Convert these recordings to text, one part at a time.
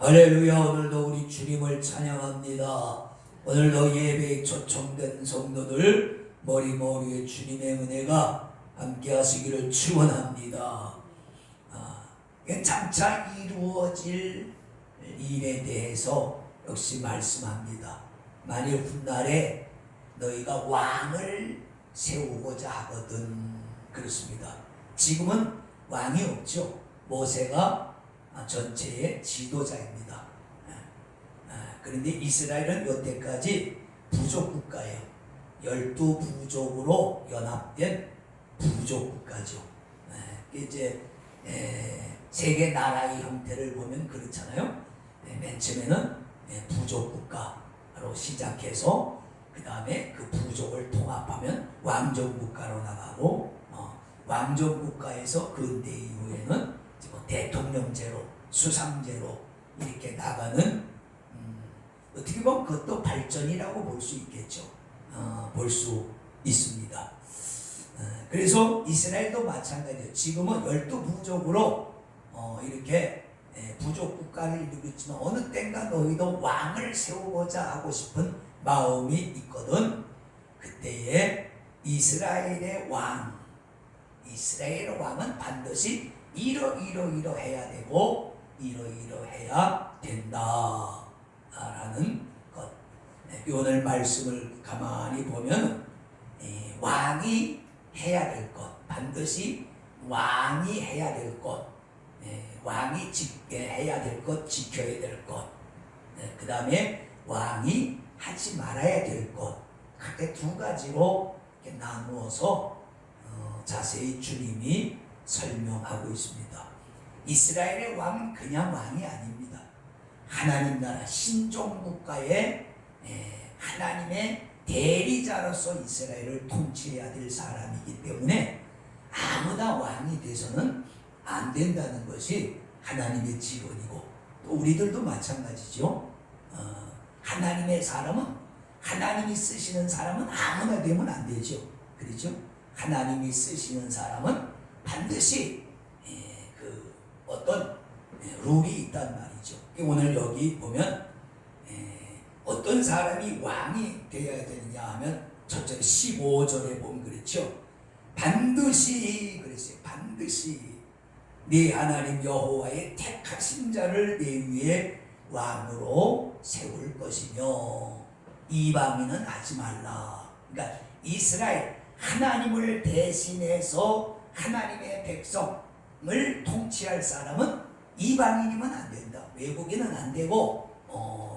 할렐루야. 오늘도 우리 주님을 찬양합니다. 오늘도 예배에 초청된 성도들 머리머리에 주님의 은혜가 함께 하시기를 축원합니다. 장차 이루어질 일에 대해서 역시 말씀합니다. 만일 훗날에 너희가 왕을 세우고자 하거든. 그렇습니다. 지금은 왕이 없죠. 모세가 전체의 지도자입니다. 그런데 이스라엘은 여태까지 부족 국가예요. 12부족으로 연합된 부족 국가죠. 이제 세계 나라의 형태를 보면 그렇잖아요. 맨 처음에는 부족 국가로 시작해서 그 다음에 그 부족을 통합하면 왕정 국가로 나가고 왕정 국가에서 근대 이후에는 대통령제로 수상제로 이렇게 나가는 어떻게 보면 그것도 발전이라고 볼 수 있겠죠. 볼 수 있습니다. 그래서 이스라엘도 마찬가지예요. 지금은 12부족으로 이렇게 부족 국가를 이루고 있지만 어느 때인가 너희도 왕을 세우고자 하고 싶은 마음이 있거든. 그때에 이스라엘의 왕은 반드시 이러해야 되고 이러해야 된다 라는 것. 오늘 말씀을 가만히 보면 왕이 해야 될 것, 반드시 왕이 해야 될 것, 왕이 해야 될 것, 지켜야 될 것, 그 다음에 왕이 하지 말아야 될 것, 그렇게 두 가지로 이렇게 나누어서 자세히 주님이 설명하고 있습니다. 이스라엘의 왕은 그냥 왕이 아닙니다. 하나님 나라 신종 국가의 하나님의 대리자로서 이스라엘을 통치해야 될 사람이기 때문에 아무나 왕이 돼서는 안 된다는 것이 하나님의 지원이고, 또 우리들도 마찬가지죠. 하나님의 사람은, 하나님이 쓰시는 사람은 아무나 되면 안 되죠. 그렇죠? 하나님이 쓰시는 사람은 반드시 그 어떤 룰이 있단 말이죠. 오늘 여기 보면 어떤 사람이 왕이 되어야 되느냐 하면 첫째 15절에 보면 그렇죠. 반드시 그랬어요. 반드시 네 하나님 여호와의 택하신 자를 내 위에 왕으로 세울 것이며 이방인은 하지 말라. 그러니까 이스라엘 하나님을 대신해서 하나님의 백성을 통치할 사람은 이방인이면 안 된다. 외국인은 안 되고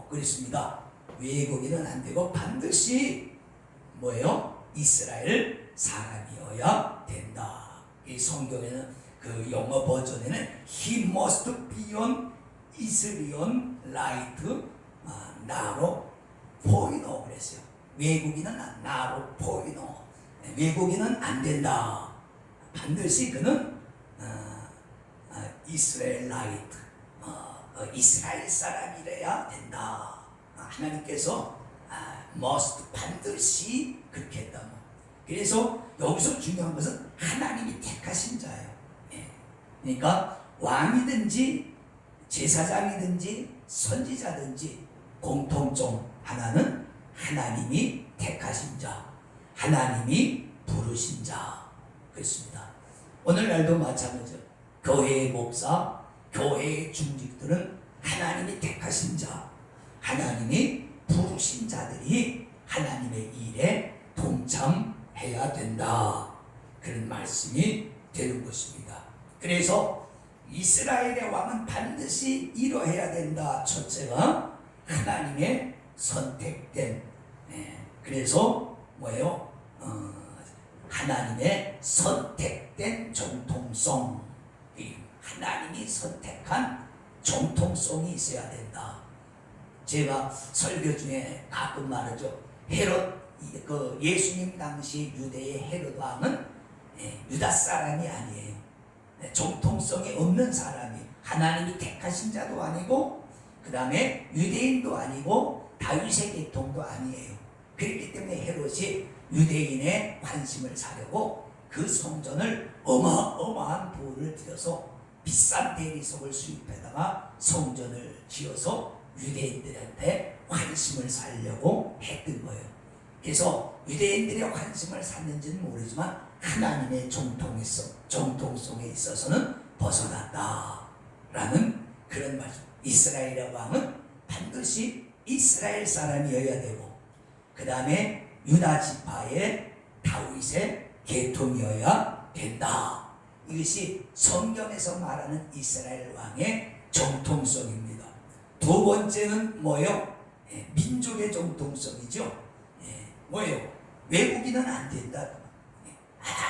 그렇습니다. 외국인은 안 되고 반드시 뭐예요? 이스라엘 사람이어야 된다. 이 성경에는 그 영어 버전에는 He must be an Israelite, 나로 포이노 그랬어요. 외국인은 나로 포이노. 외국인은 안 된다. 반드시 그는 이스라엘라이트, 이스라엘 사람이래야 된다. 하나님께서 must 반드시 그렇게 했다. 그래서 여기서 중요한 것은 하나님이 택하신 자예요. 그러니까 왕이든지 제사장이든지 선지자든지 공통점 하나는 하나님이 택하신 자, 하나님이 부르신 자. 그렇습니다. 오늘날도 마찬가지죠. 교회의 목사, 교회의 중직들은 하나님이 택하신 자, 하나님이 부르신 자들이 하나님의 일에 동참해야 된다. 그런 말씀이 되는 것입니다. 그래서 이스라엘의 왕은 반드시 이러해야 된다. 첫째가 하나님의 선택된, 그래서 뭐예요? 하나님의 선택된 정통성, 하나님이 선택한 정통성이 있어야 된다. 제가 설교 중에 가끔 말하죠. 헤롯, 그 예수님 당시 유대의 헤롯 왕은 유다 사람이 아니에요. 정통성이 없는 사람이, 하나님이 택하신 자도 아니고 그 다음에 유대인도 아니고 다윗의 계통도 아니에요. 그렇기 때문에 헤롯이 유대인의 관심을 사려고 그 성전을 어마어마한 부를 들여서 비싼 대리석을 수입해다가 성전을 지어서 유대인들한테 환심을 살려고 했던 거예요. 그래서 유대인들의 환심을 샀는지는 모르지만 하나님의 정통성에 있어서는 벗어났다라는 그런 말씀. 이스라엘의 왕은 반드시 이스라엘 사람이어야 되고, 그 다음에 유다 지파의 다윗의 계통이어야 된다. 이것이 성경에서 말하는 이스라엘 왕의 정통성입니다. 두 번째는 뭐예요? 민족의 정통성이죠. 뭐예요? 외국인은 안 된다.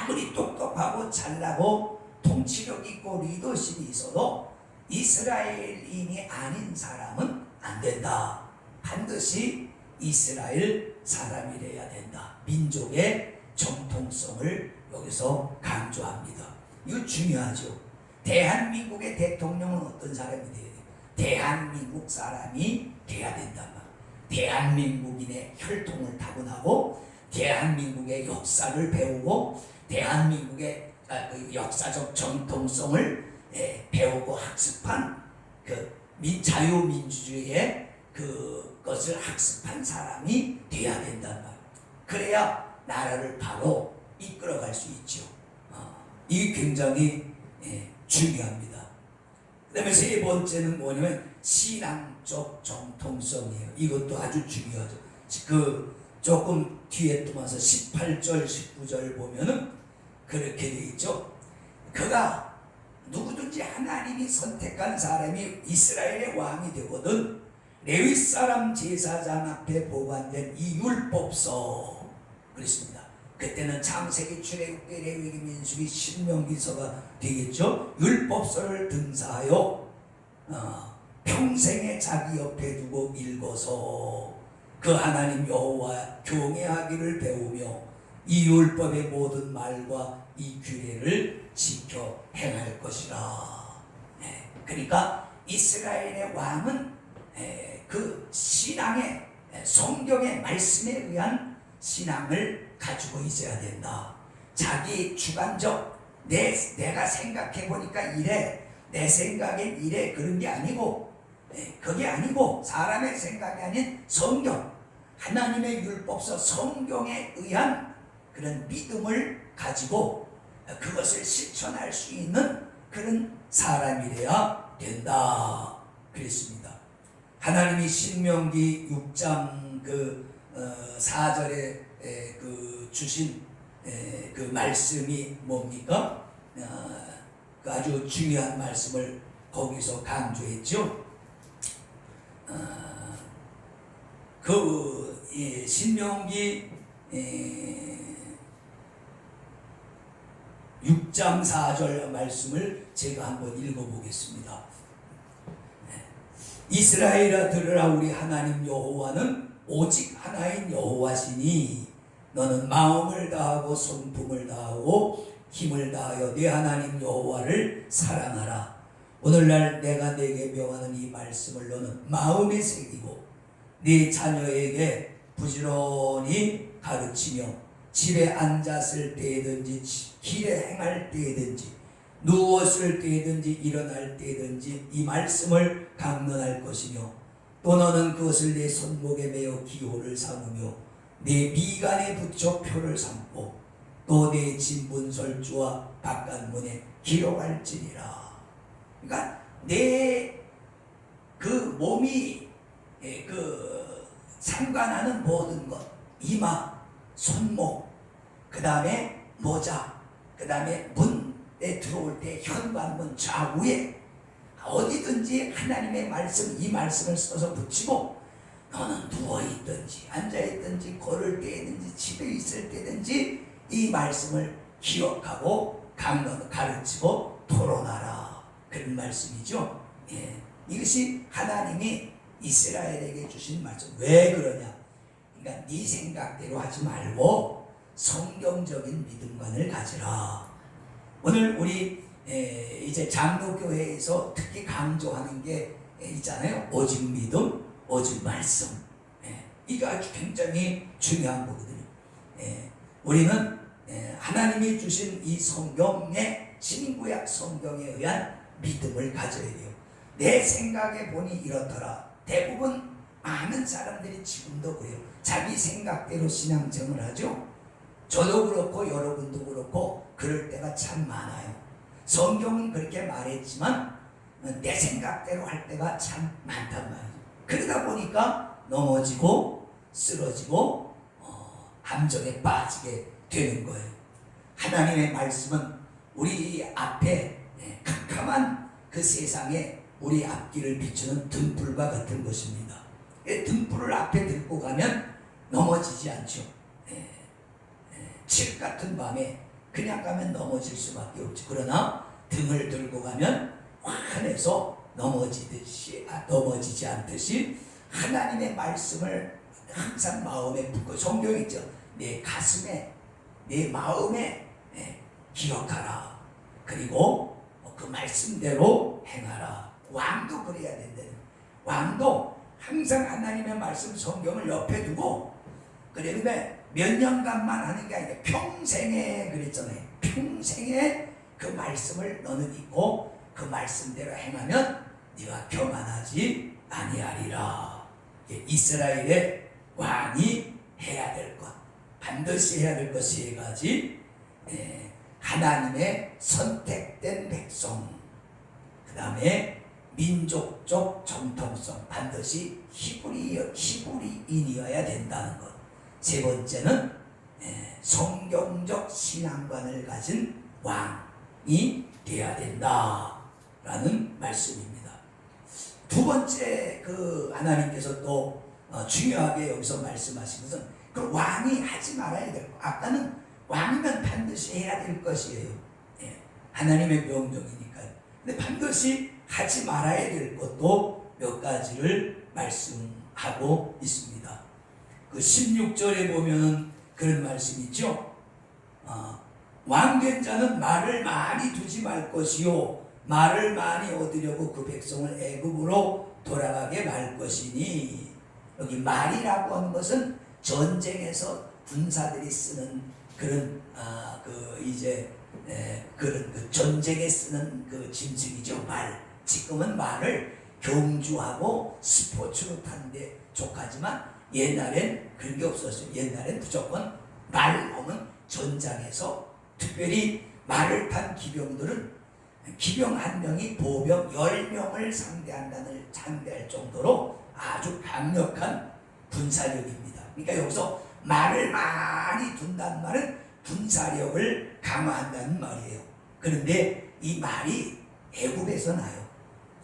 아무리 똑똑하고 잘나고 통치력 있고 리더십이 있어도 이스라엘인이 아닌 사람은 안 된다. 반드시 이스라엘 사람이래야 된다. 민족의 정통성을 여기서 강조합니다. 이거 중요하죠. 대한민국의 대통령은 어떤 사람이 돼야 돼요? 대한민국 사람이 돼야 된다. 대한민국인의 혈통을 타고나고 대한민국의 역사를 배우고 대한민국의 역사적 정통성을 배우고 학습한 그 자유민주주의의 그것을 학습한 사람이 돼야 된단 말이에요. 그래야 나라를 바로 이끌어갈 수 있죠. 이게 굉장히 중요합니다. 그 다음에 세 번째는 뭐냐면 신앙적 정통성이에요. 이것도 아주 중요하죠. 조금 뒤에 또 와서 18절 19절 보면은 그렇게 되어 있죠. 그가 누구든지 하나님이 선택한 사람이 이스라엘의 왕이 되거든 레위 사람 제사장 앞에 보관된 이 율법서 그랬습니다. 그때는 창세기, 출애굽기, 레위기, 민수기, 신명기서가 되겠죠. 율법서를 등사하여 평생에 자기 옆에 두고 읽어서 그 하나님 여호와 경외하기를 배우며 이 율법의 모든 말과 이 규례를 지켜 행할 것이라. 그러니까 이스라엘의 왕은 그 신앙의 성경의 말씀에 의한 신앙을 가지고 있어야 된다. 자기 주관적 내가 생각해 보니까 이래, 내 생각엔 이래, 그런 게 아니고 그게 아니고 사람의 생각이 아닌 성경, 하나님의 율법서 성경에 의한 그런 믿음을 가지고 그것을 실천할 수 있는 그런 사람이래야 된다 그랬습니다. 하나님이 신명기 6장 4절에 주신 그 말씀이 뭡니까? 그 아주 중요한 말씀을 거기서 강조했죠. 신명기 6장 4절 말씀을 제가 한번 읽어보겠습니다. 이스라엘아 들으라. 우리 하나님 여호와는 오직 하나인 여호와시니 너는 마음을 다하고 성품을 다하고 힘을 다하여 네 하나님 여호와를 사랑하라. 오늘날 내가 네게 명하는 이 말씀을 너는 마음에 새기고 네 자녀에게 부지런히 가르치며 집에 앉았을 때든지 길에 행할 때든지 누웠을 때든지 일어날 때든지 이 말씀을 강론할 것이며 또 너는 그것을 내 손목에 매어 기호를 삼으며 내 미간에 붙여 표를 삼고 또 내 진문설주와 바깥문에 기록할지니라. 그러니까 내 그 몸이 상관하는 모든 것, 이마, 손목, 그 다음에 모자, 그 다음에 문에 들어올 때 현관문 좌우에 어디든지 하나님의 말씀, 이 말씀을 써서 붙이고 너는 누워있든지 앉아있든지 걸을 때든지 집에 있을 때든지 이 말씀을 기억하고 가르치고 토론하라. 그런 말씀이죠. 이것이 하나님이 이스라엘에게 주신 말씀. 왜 그러냐? 그러니까 네 생각대로 하지 말고 성경적인 믿음관을 가지라. 오늘 우리 이제 장로교회에서 특히 강조하는 게 있잖아요. 오직 믿음, 오직 말씀. 이거 아주 굉장히 중요한 거거든요. 우리는 하나님이 주신 이 성경의 신구약 성경에 의한 믿음을 가져야 돼요. 내 생각에 보니 이렇더라. 대부분 많은 사람들이 지금도 그래요. 자기 생각대로 신앙생활을 하죠. 저도 그렇고 여러분도 그렇고 그럴 때가 참 많아요. 성경은 그렇게 말했지만 내 생각대로 할 때가 참 많단 말이에요. 그러다 보니까 넘어지고 쓰러지고 함정에 빠지게 되는 거예요. 하나님의 말씀은 우리 앞에 캄캄한 그 세상에 우리 앞길을 비추는 등불과 같은 것입니다. 등불을 앞에 들고 가면 넘어지지 않죠. 칠 같은 밤에 그냥 가면 넘어질 수밖에 없죠. 그러나 등을 들고 가면 환해서 넘어지지 않듯이 하나님의 말씀을 항상 마음에 품고, 성경에 있죠. 내 가슴에 내 마음에 기억하라. 그리고 그 말씀대로 행하라. 왕도 그래야 된다는. 왕도 항상 하나님의 말씀 성경을 옆에 두고, 그런데 몇 년간만 하는 게 아니라 평생에, 그랬잖아요. 평생에 그 말씀을 너는 믿고 그 말씀대로 행하면 네가 교만하지 아니하리라. 이스라엘의 왕이 해야 될 것, 반드시 해야 될 것 세 가지. 하나님의 선택된 백성, 그 다음에 민족적 정통성, 반드시 히브리인이어야 된다는 것. 세 번째는 성경적 신앙관을 가진 왕이 되어야 된다라는 말씀입니다. 두 번째, 그 하나님께서 또 중요하게 여기서 말씀하신 것은 그 왕이 하지 말아야 될 것. 아까는 왕이면 반드시 해야 될 것이에요. 하나님의 명령이니까요. 근데 반드시 하지 말아야 될 것도 몇 가지를 말씀하고 있습니다. 그 16절에 보면 그런 말씀이 있죠. 왕된 자는 말을 많이 두지 말 것이요, 말을 많이 얻으려고 그 백성을 애굽으로 돌아가게 말 것이니. 여기 말이라고 하는 것은 전쟁에서 군사들이 쓰는 그런 그 전쟁에 쓰는 그 짐승이죠. 말. 지금은 말을 경주하고 스포츠로 타는데 족하지만 옛날엔 그런 게 없었어요. 옛날엔 무조건 말 오면 전장에서, 특별히 말을 탄 기병들은 기병 한 명이 보병 10명을 상대할 정도로 아주 강력한 군사력입니다. 그러니까 여기서 말을 많이 둔다는 말은 군사력을 강화한다는 말이에요. 그런데 이 말이 애굽에서 나요.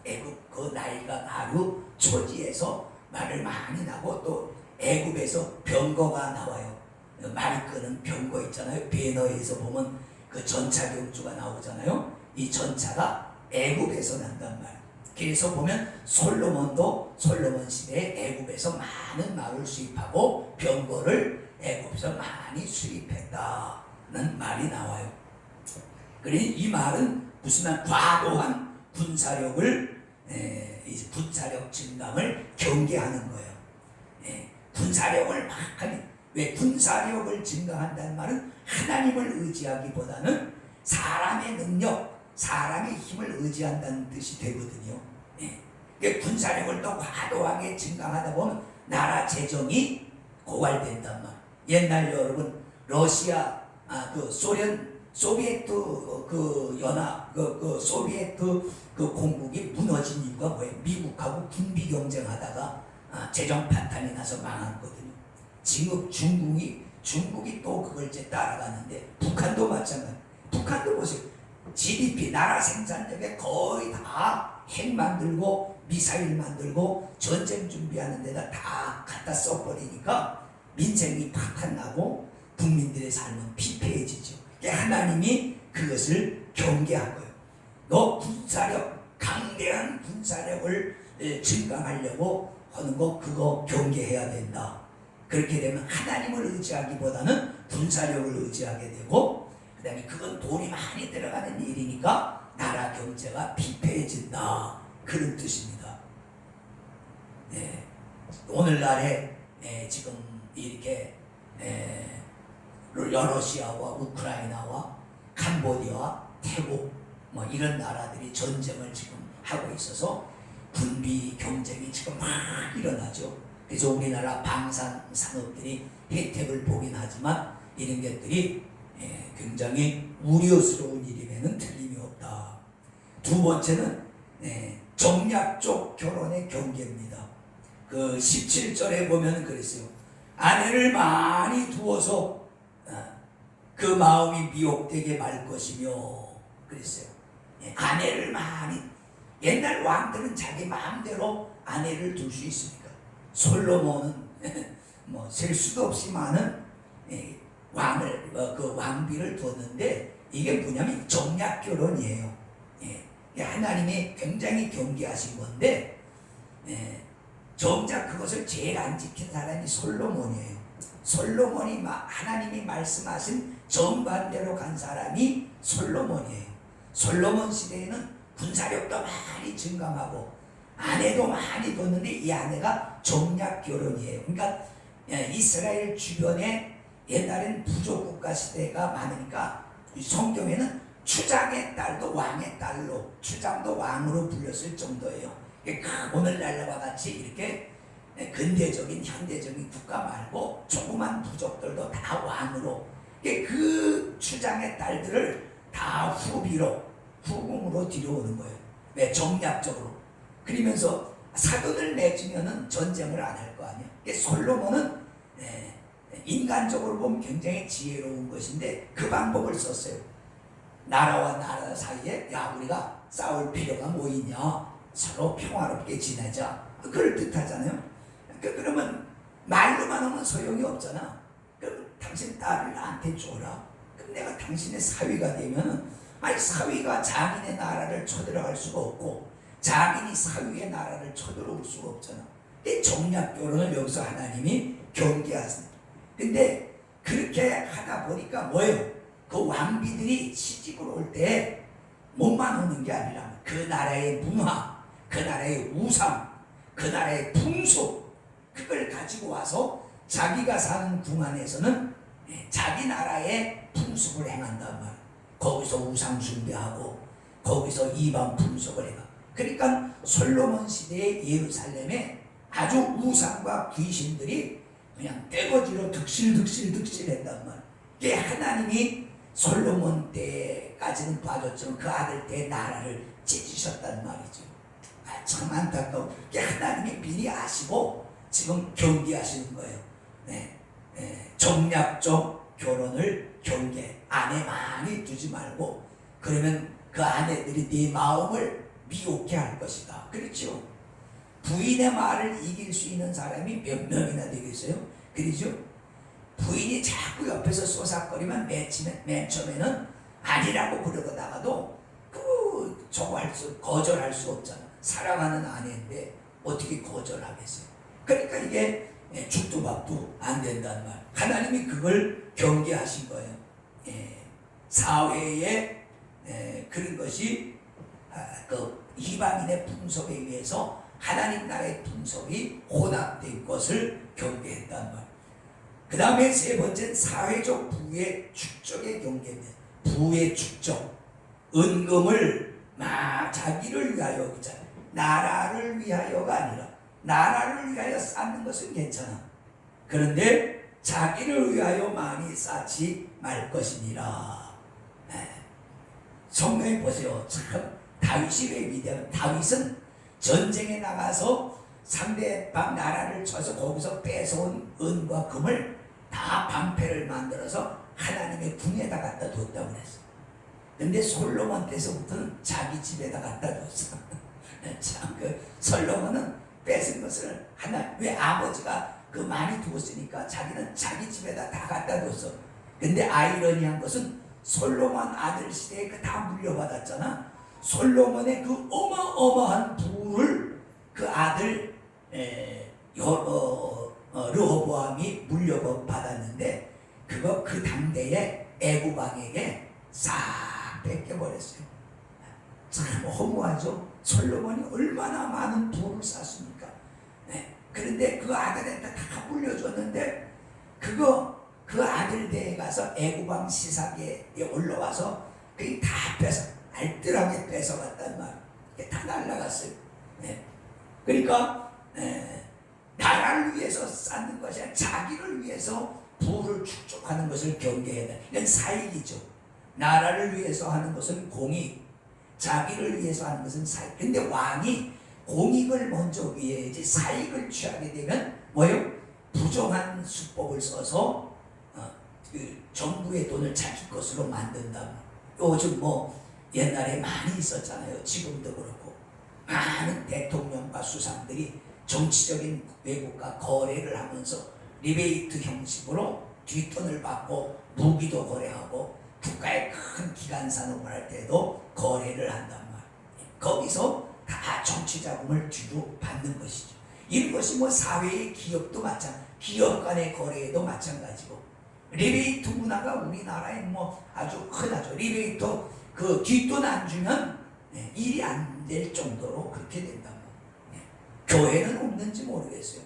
애굽 그 나이가 아주 초지에서 말을 많이 나고, 또 애굽에서 병거가 나와요. 말이 끄는 병거 있잖아요. 배너에서 보면 그 전차 경주가 나오잖아요. 이 전차가 애굽에서 난단 말이에요. 그래서 보면 솔로몬 시대에 애굽에서 많은 말을 수입하고 병거를 애굽에서 많이 수입했다는 말이 나와요. 그러니 이 말은 무슨 말, 과도한 군사력 증강을 경계하는 거예요. 군사력을 막 하니, 왜 군사력을 증강한다는 말은 하나님을 의지하기보다는 사람의 능력, 사람의 힘을 의지한다는 뜻이 되거든요. 군사력을 또 과도하게 증강하다 보면 나라 재정이 고갈된단 말. 옛날 여러분 러시아, 소비에트 소비에트 공국이 무너진 이유가 뭐예요? 미국하고 군비 경쟁하다가 재정 파탄이 나서 망했거든요. 지금 중국이 또 그걸 이제 따라가는데, 북한도 마찬가지. 북한도 보세요. GDP, 나라 생산력에 거의 다 핵 만들고 미사일 만들고 전쟁 준비하는 데다 다 갖다 써버리니까 민생이 파탄나고 국민들의 삶은 피폐해지죠. 하나님이 그것을 경계한 거예요. 너 강대한 군사력을 증강하려고 하는 거, 그거 경계해야 된다. 그렇게 되면 하나님을 의지하기보다는 군사력을 의지하게 되고, 그 다음에 그건 돈이 많이 들어가는 일이니까 나라 경제가 피폐해진다. 그런 뜻입니다. 오늘날에 지금 이렇게 러시아와 우크라이나와 캄보디아와 태국, 뭐 이런 나라들이 전쟁을 지금 하고 있어서 군비 경쟁이 지금 막 일어나죠. 그래서 우리나라 방산 산업들이 혜택을 보긴 하지만 이런 것들이 굉장히 우려스러운 일임에는 틀림이 없다. 두 번째는 정략적 결혼의 경계입니다. 그 17절에 보면 그랬어요. 아내를 많이 두어서 그 마음이 미혹되게 말 것이며 그랬어요. 아내를 많이, 옛날 왕들은 자기 마음대로 아내를 둘 수 있습니까? 솔로몬은 뭐 셀 수도 없이 많은 왕을 그 왕비를 뒀는데 이게 뭐냐면 정략 결혼이에요. 하나님이 굉장히 경계하신 건데 정작 그것을 제일 안 지킨 사람이 솔로몬이에요. 솔로몬이 하나님이 말씀하신 정반대로 간 사람이 솔로몬이에요. 솔로몬 시대에는 군사력도 많이 증강하고 아내도 많이 뒀는데 이 아내가 정략 결혼이에요. 그러니까 이스라엘 주변에 옛날엔 부족 국가 시대가 많으니까 성경에는 추장의 딸도 왕의 딸로, 추장도 왕으로 불렸을 정도예요. 오늘날과 같이 이렇게 근대적인 현대적인 국가 말고 조그만 부족들도 다 왕으로, 그 추장의 딸들을 다 후궁으로 들여오는 거예요. 왜? 정략적으로. 그러면서 사돈을 맺으면은 전쟁을 안 할 거 아니야. 솔로몬은 인간적으로 보면 굉장히 지혜로운 것인데 그 방법을 썼어요. 나라와 나라 사이에 우리가 싸울 필요가 뭐 있냐, 서로 평화롭게 지내자, 그럴 듯하잖아요. 그러면 말로만 하면 소용이 없잖아. 그럼 당신 딸을 나한테 줘라. 그럼 내가 당신의 사위가 되면은, 사위가 장인의 나라를 쳐들어갈 수가 없고 장인이 사위의 나라를 쳐들어올 수가 없잖아. 정략 결혼을 여기서 하나님이 경계하십니다. 근데 그렇게 하다 보니까 뭐예요? 그 왕비들이 시집을 올 때 몸만 오는 게 아니라 그 나라의 문화, 그 나라의 우상, 그 나라의 풍속, 그걸 가지고 와서 자기가 사는 궁 안에서는 자기 나라의 풍습을 행한단 말이야. 거기서 우상 숭배하고 거기서 이방 풍속을 해가. 그러니까 솔로몬 시대의 예루살렘에 아주 우상과 귀신들이 그냥 떼거지로 득실했단 말이야. 이게 하나님이 솔로몬 때까지는 봐줬지만 그 아들 때 나라를 찢으셨단 말이죠. 참 안타까워. 하나님이 미리 아시고 지금 경계하시는 거예요. 정략적 결혼을 경계. 아내 많이 두지 말고, 그러면 그 아내들이 네 마음을 미혹해 할 것이다. 그렇죠? 부인의 말을 이길 수 있는 사람이 몇 명이나 되겠어요? 그렇죠? 부인이 자꾸 옆에서 쏘삭거리면 맨 처음에는 아니라고 그러다가도 거절할 수 없잖아. 사랑하는 아내인데 어떻게 거절하겠어요? 그러니까 이게 죽도 밥도 안 된다는 말. 하나님이 그걸 경계하신 거예요. 사회에 그런 것이 그 이방인의 풍속에 의해서 하나님 나라의 풍속이 혼합된 것을 경계했단 말. 그 다음에 세 번째는 사회적 부의 축적의 경계입니다. 부의 축적, 은금을 자기를 위하여, 나라를 위하여가 아니라, 나라를 위하여 쌓는 것은 괜찮아. 그런데 자기를 위하여 많이 쌓지 말 것이니라. 성경에 보세요. 참 다윗이 왜 위대한? 다윗은 전쟁에 나가서 상대방 나라를 쳐서 거기서 뺏어온 은과 금을 다 방패를 만들어서 하나님의 궁에다 갖다 뒀다고 그랬어. 근데 솔로몬 때서부터는 자기 집에다 갖다 뒀어. 참 솔로몬은 뺏은 것을 왜 아버지가 많이 두었으니까 자기는 자기 집에다 다 갖다 뒀어. 근데 아이러니한 것은 솔로몬 아들 시대에 다 물려받았잖아. 솔로몬의 그 어마어마한 부를 그 아들 르호보암이 물려받았는데 그거 그 당대에 애굽 왕에게 싹 뺏겨버렸어요. 참 허무하죠. 솔로몬이 얼마나 많은 부를 쌓습니까? 그런데 그 아들한테 다 물려줬는데 그 아들 대에 가서 애굽 왕 시사기에 올라와서 그게 다 뺏어. 알뜰하게 뺏어갔단 말이에요. 다 날라갔어요. 그러니까 나라를 위해서 쌓는 것이 아니라 자기를 위해서 부를 축적하는 것을 경계해야 돼. 이건 사익이죠. 나라를 위해서 하는 것은 공익, 자기를 위해서 하는 것은 사익. 근데 왕이 공익을 먼저 위해야지 사익을 취하게 되면 뭐예요? 부정한 수법을 써서 그 정부의 돈을 자기 것으로 만든다. 요즘 뭐 옛날에 많이 있었잖아요. 지금도 그렇고 많은 대통령과 수상들이 정치적인 외국과 거래를 하면서 리베이트 형식으로 뒷돈을 받고 무기도 거래하고 국가의 큰 기간 산업을 할 때도 거래를 한단 말이에요. 거기서 다 정치 자금을 뒤로 받는 것이죠. 이런 것이 뭐 사회의 기업도 기업 간의 거래에도 마찬가지고, 리베이트 문화가 우리나라에 뭐 아주 흔하죠. 리베이트 그 뒷돈 안 주면 일이 안 될 정도로 그렇게 된다. 교회는 없는지 모르겠어요.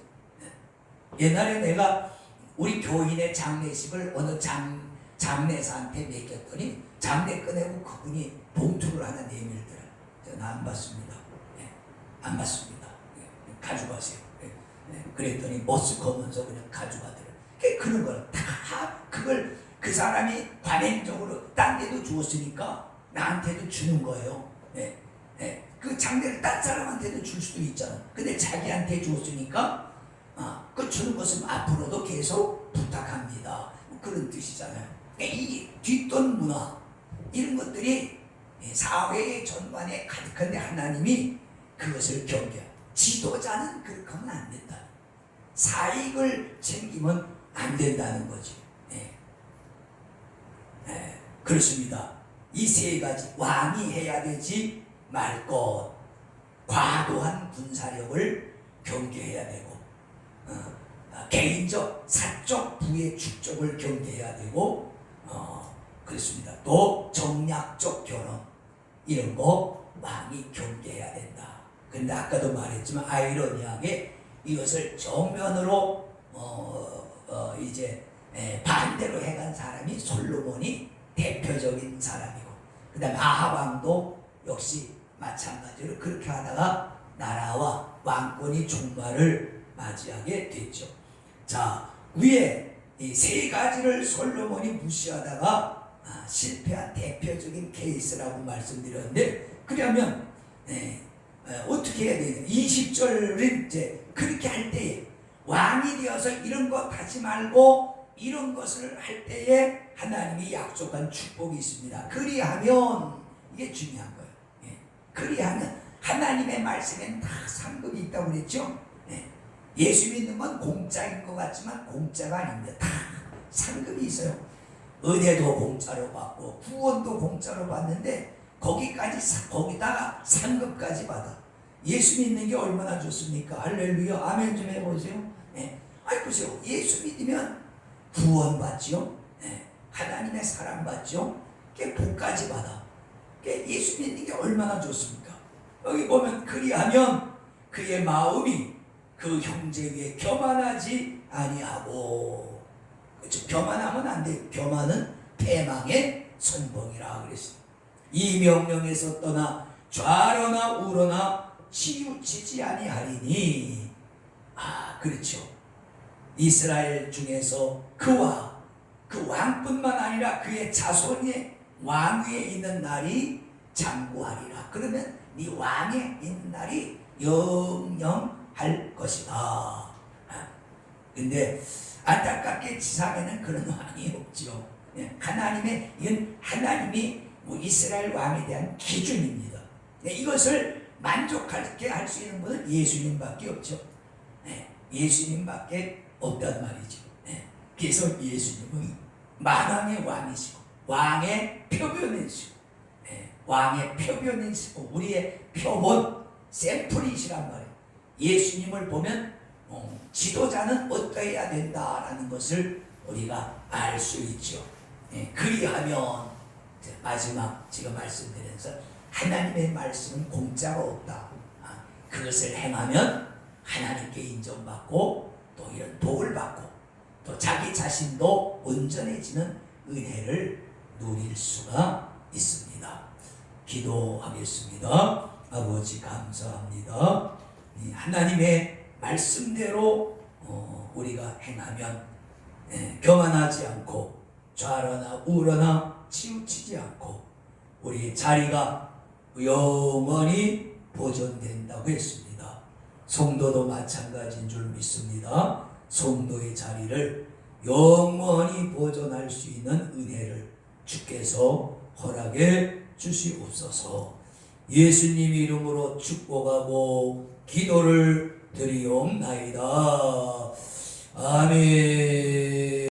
옛날에 내가 우리 교인의 장례식을 어느 장례사한테 맡겼더니 장례 끝내고 그분이 봉투를 하나 내밀더라. 저는 안 받습니다. 안 받습니다. 가져가세요. 그랬더니 머쓱하면서 그냥 가져가더라. 그런 걸 다 그걸 그 사람이 관행적으로 딴 데도 주었으니까 나한테도 주는 거예요. 그 장례를 딴 사람한테도 줄 수도 있잖아. 근데 자기한테 주었으니까 그 주는 것은 앞으로도 계속 부탁합니다. 그런 뜻이잖아요. 이 뒷돈 문화 이런 것들이 사회의 전반에 가득한데 하나님이 그것을 경계해요. 지도자는 그렇게 하면 안 된다. 사익을 챙기면 안 된다는 거지. 그렇습니다. 이 세 가지 왕이 해야 되지 말 것, 과도한 군사력을 경계해야 되고, 개인적 사적 부의 축적을 경계해야 되고, 그렇습니다. 또 정략적 결혼 이런 거 왕이 경계해야 된다. 근데 아까도 말했지만 아이러니하게 이것을 정면으로 이제 반대로 해간 사람이 솔로몬이 대표적인 사람이고, 그 다음에 아합 왕도 역시 마찬가지로 그렇게 하다가 나라와 왕권이 종말을 맞이하게 됐죠. 자, 위에 이 세 가지를 솔로몬이 무시하다가 실패한 대표적인 케이스라고 말씀드렸는데, 그러면 어떻게 해야 되냐? 20절은 이제 그렇게 할 때에 왕이 되어서 이런 것 하지 말고 이런 것을 할 때에 하나님이 약속한 축복이 있습니다. 그리하면 이게 중요한 거예요. 그리하면 하나님의 말씀에는 다 상급이 있다고 그랬죠. 예수 믿는 건 공짜인 것 같지만 공짜가 아닙니다. 다 상급이 있어요. 은혜도 공짜로 받고 구원도 공짜로 받는데 거기다가 상급까지 받아. 예수 믿는 게 얼마나 좋습니까? 할렐루야. 아멘 좀 해보세요. 아이 보세요. 예수 믿으면 구원 받죠. 하나님의 사랑 받죠. 복까지 받아. 예수 믿는 게 얼마나 좋습니까? 여기 보면 그리하면 그의 마음이 그 형제 위에 교만하지 아니하고, 그렇죠? 교만하면 안 돼. 교만은 패망의 선봉이라 그랬어요. 이 명령에서 떠나 좌로나 우로나 치우치지 아니하리니. 그렇죠. 이스라엘 중에서 그와 그 왕뿐만 아니라 그의 자손의 왕위에 있는 날이 장구하리라. 그러면 네 왕에 있는 날이 영영할 것이다. 근데 안타깝게 지상에는 그런 왕이 없죠. 이건 하나님이 이스라엘 왕에 대한 기준입니다. 이것을 만족하게 할 수 있는 분은 예수님밖에 없죠. 예수님밖에 없단 말이죠. 그래서 예수님은 만왕의 왕이시고 왕의 표본이시고, 왕의 표본이시고 우리의 표본 샘플이시란 말이에요. 예수님을 보면 지도자는 어떠해야 된다라는 것을 우리가 알 수 있죠. 그리하면 마지막 제가 말씀드려서 하나님의 말씀은 공짜로 없다. 그것을 행하면 하나님께 인정받고 또 이런 복을 받고 또 자기 자신도 온전해지는 은혜를 누릴 수가 있습니다. 기도하겠습니다. 아버지 감사합니다. 이 하나님의 말씀대로 우리가 행하면 교만하지 않고 좌라나 우라나 치우치지 않고 우리의 자리가 영원히 보존된다고 했습니다. 성도도 마찬가지인 줄 믿습니다. 성도의 자리를 영원히 보존할 수 있는 은혜를 주께서 허락해 주시옵소서. 예수님 이름으로 축복하고 기도를 드리옵나이다. 아멘.